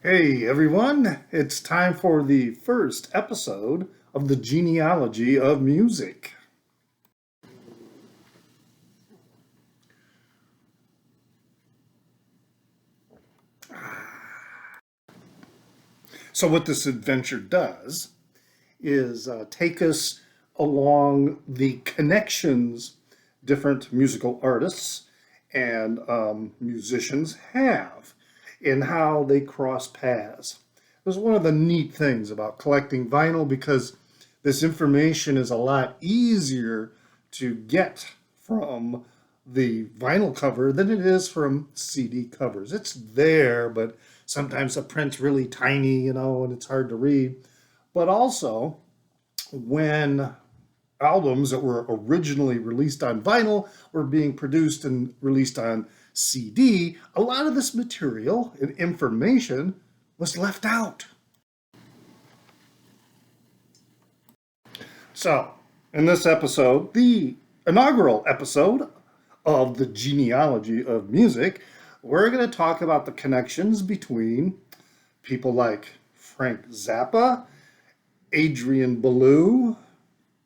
Hey everyone, it's time for the first episode of the Genealogy of Music. So, what this adventure does is take us along the connections different musical artists and musicians have and how they cross paths. This is one of the neat things about collecting vinyl because this information is a lot easier to get from the vinyl cover than it is from CD covers. It's there, but sometimes the print's really tiny, and it's hard to read. But also, when albums that were originally released on vinyl were being produced and released on CD, a lot of this material and information was left out. So, in this episode, the inaugural episode of the Genealogy of Music, we're going to talk about the connections between people like Frank Zappa, Adrian Belew,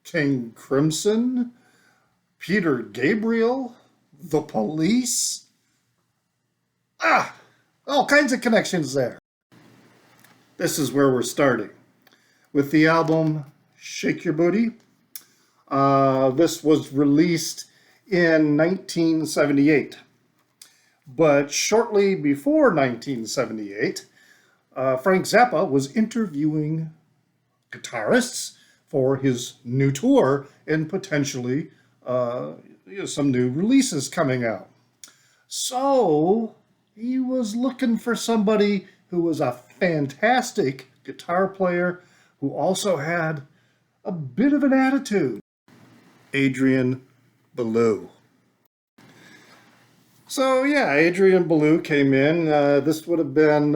King Crimson, Peter Gabriel, The Police. All kinds of connections there. This is where we're starting with the album Shake Your Booty. This was released in 1978. But shortly before 1978, Frank Zappa was interviewing guitarists for his new tour and potentially some new releases coming out. So he was looking for somebody who was a fantastic guitar player who also had a bit of an attitude. Adrian Belew. So yeah, Adrian Belew came in. This would have been,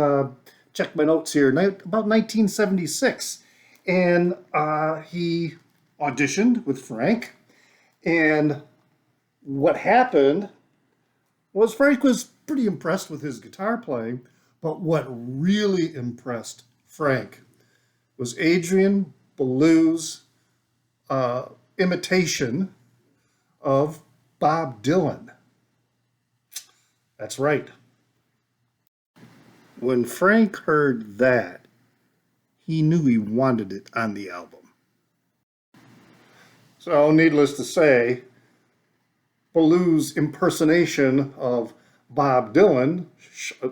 check my notes here, about 1976. And he auditioned with Frank. And what happened was Frank was pretty impressed with his guitar playing. But what really impressed Frank was Adrian Belew's imitation of Bob Dylan. That's right. When Frank heard that, he knew he wanted it on the album. So, needless to say, Belew's impersonation of Bob Dylan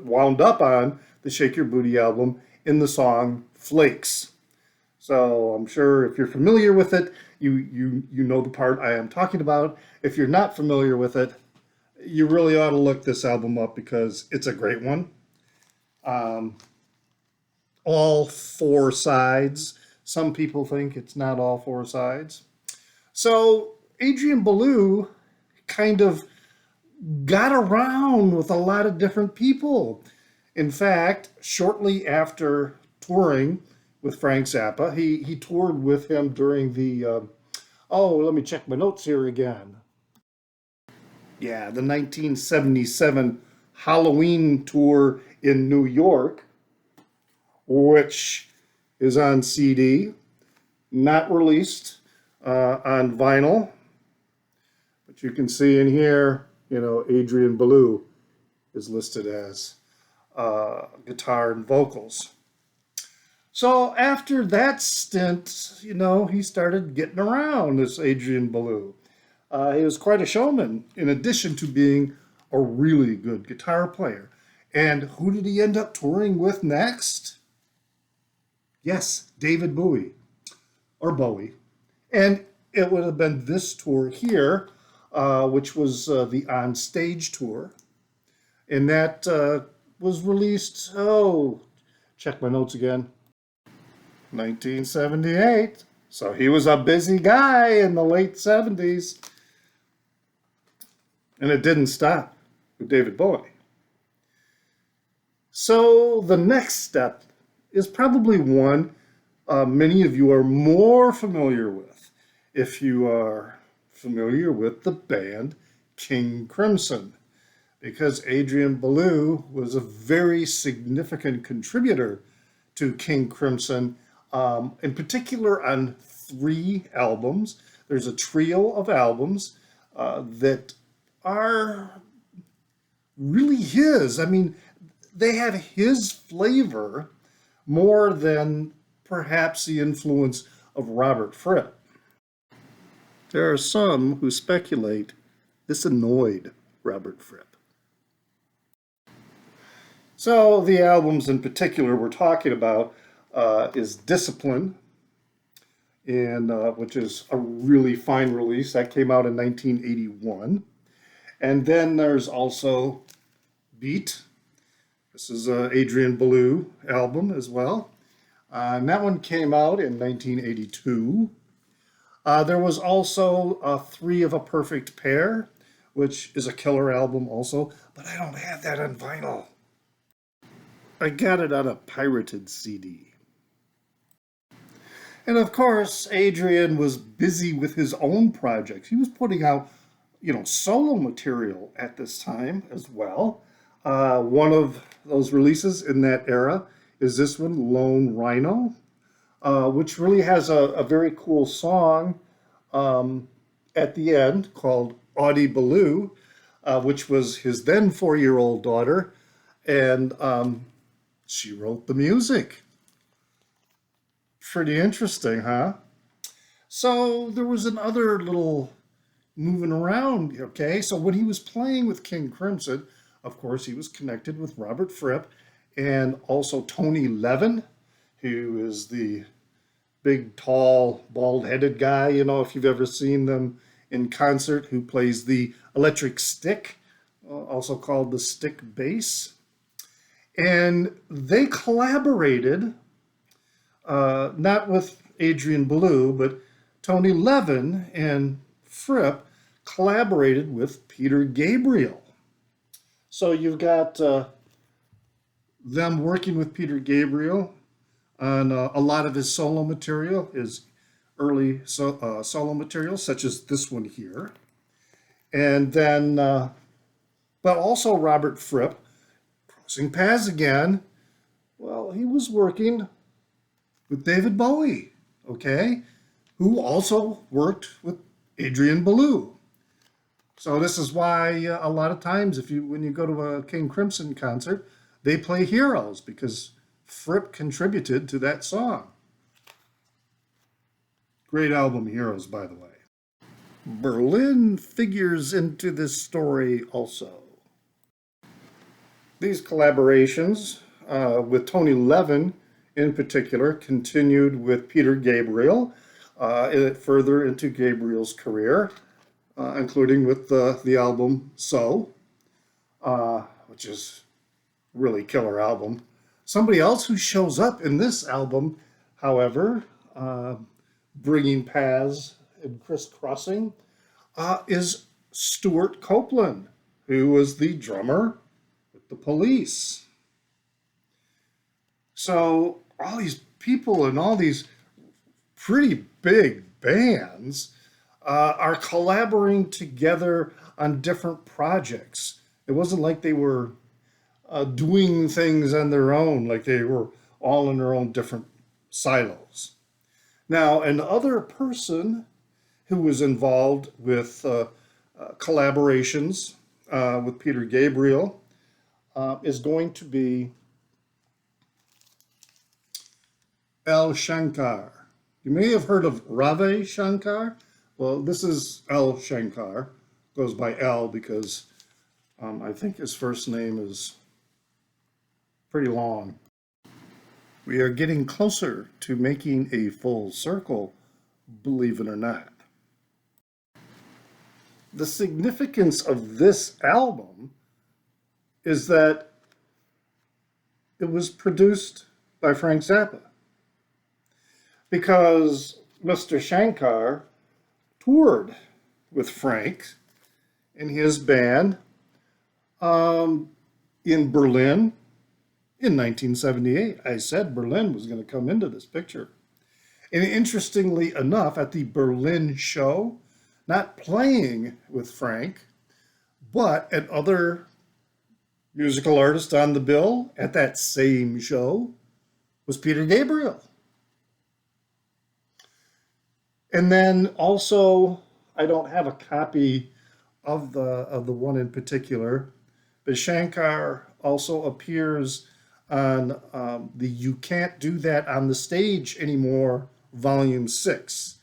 wound up on the Shake Your Booty album in the song Flakes. So I'm sure if you're familiar with it, you know the part I am talking about. If you're not familiar with it, you really ought to look this album up because it's a great one. All four sides. Some people think it's not all four sides. So Adrian Belew kind of got around with a lot of different people. In fact, shortly after touring with Frank Zappa, he toured with him during the, let me check my notes here again. Yeah, the 1977 Halloween tour in New York, which is on CD, not released on vinyl. But you can see in here, Adrian Belew is listed as guitar and vocals. So after that stint, he started getting around, this Adrian Belew. He was quite a showman, in addition to being a really good guitar player. And who did he end up touring with next? Yes, David Bowie, or Bowie. And it would have been this tour here, which was the On Stage tour. And that was released, check my notes again, 1978. So he was a busy guy in the late 70s. And it didn't stop with David Bowie. So the next step is probably one many of you are more familiar with if you are familiar with the band King Crimson. because Adrian Belew was a very significant contributor to King Crimson, in particular on 3 albums. There's a trio of albums that are really his. I mean, they have his flavor more than perhaps the influence of Robert Fripp. There are some who speculate this annoyed Robert Fripp. So the albums in particular we're talking about is Discipline, and which is a really fine release that came out in 1981. And then there's also Beat. This is Adrian Belew album as well. And that one came out in 1982. There was also Three of a Perfect Pair, which is a killer album also, but I don't have that on vinyl. I got it on a pirated CD. And of course, Adrian was busy with his own projects. He was putting out, solo material at this time as well. One of those releases in that era is this one, Lone Rhino, which really has a very cool song at the end called Audie Belew, which was his then 4-year-old daughter, and she wrote the music. Pretty interesting, huh? So there was another little moving around, okay? So when he was playing with King Crimson, of course, he was connected with Robert Fripp and also Tony Levin, who is the big, tall, bald-headed guy, if you've ever seen them in concert, who plays the electric stick, also called the stick bass. And they collaborated, not with Adrian Belew, but Tony Levin and Fripp collaborated with Peter Gabriel. So you've got them working with Peter Gabriel on a lot of his solo material, his early solo material, such as this one here. And then, but also Robert Fripp, crossing paths again. Well, he was working with David Bowie, okay, who also worked with Adrian Belew. So this is why a lot of times when you go to a King Crimson concert, they play Heroes, because Fripp contributed to that song. Great album, Heroes, by the way. Berlin figures into this story also. These collaborations with Tony Levin in particular continued with Peter Gabriel further into Gabriel's career, including with the album So, which is a really killer album. Somebody else who shows up in this album, however, bringing paths and crisscrossing, is Stuart Copeland, who was the drummer with the Police. So all these people and all these pretty big bands are collaborating together on different projects. It wasn't like they were doing things on their own, like they were all in their own different silos. Now, another person who was involved with collaborations with Peter Gabriel is going to be L. Shankar. You may have heard of Ravi Shankar. Well, this is L. Shankar. Goes by L because I think his first name is pretty long. We are getting closer to making a full circle, believe it or not. The significance of this album is that it was produced by Frank Zappa, because Mr. Shankar toured with Frank and his band in Berlin in 1978. I said Berlin was going to come into this picture. And interestingly enough, at the Berlin show, not playing with Frank, but at other Musical artist on the bill at that same show was Peter Gabriel. And then also, I don't have a copy of the one in particular, but Shankar also appears on the "You Can't Do That on the Stage Anymore" Volume 6.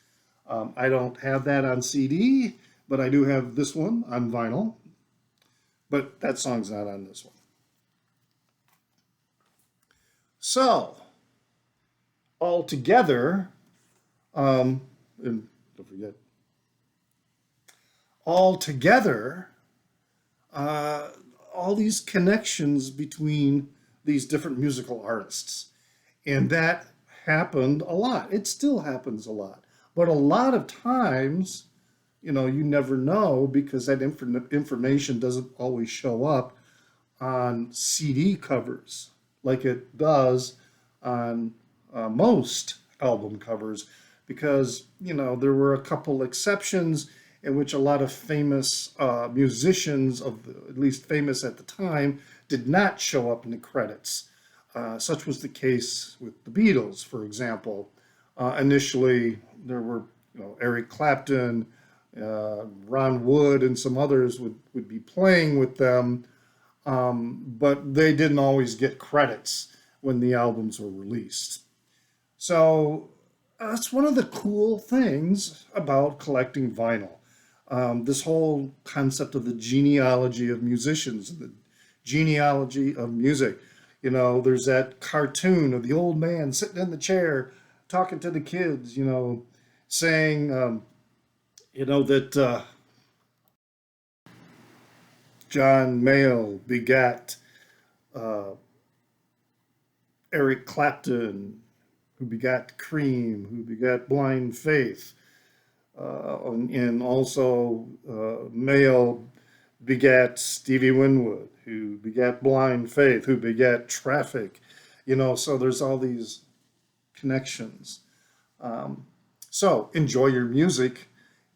I don't have that on CD, but I do have this one on vinyl. But that song's not on this one. So, all together, and don't forget, all together, uh, all these connections between these different musical artists. And that happened a lot. It still happens a lot. But a lot of times, you never know because that information doesn't always show up on CD covers like it does on most album covers because, there were a couple exceptions in which a lot of famous musicians, at least famous at the time, did not show up in the credits. Such was the case with the Beatles, for example. Initially, there were Eric Clapton, Ron Wood, and some others would be playing with them, but they didn't always get credits when the albums were released. So that's one of the cool things about collecting vinyl. This whole concept of the genealogy of musicians, the genealogy of music. There's that cartoon of the old man sitting in the chair talking to the kids, saying, that John Mayall begat uh, Eric Clapton, who begat Cream, who begat Blind Faith, and also Mayall begat Stevie Winwood, who begat Blind Faith, who begat Traffic. So there's all these connections. So enjoy your music,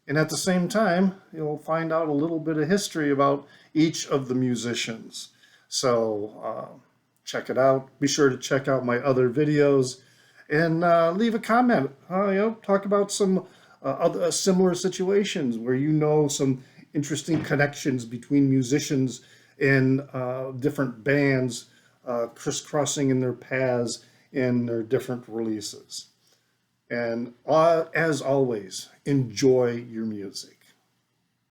and at the same time, you'll find out a little bit of history about each of the musicians. So check it out. Be sure to check out my other videos and leave a comment. Talk about some other similar situations where some interesting connections between musicians and different bands crisscrossing in their paths in their different releases. And as always, enjoy your music.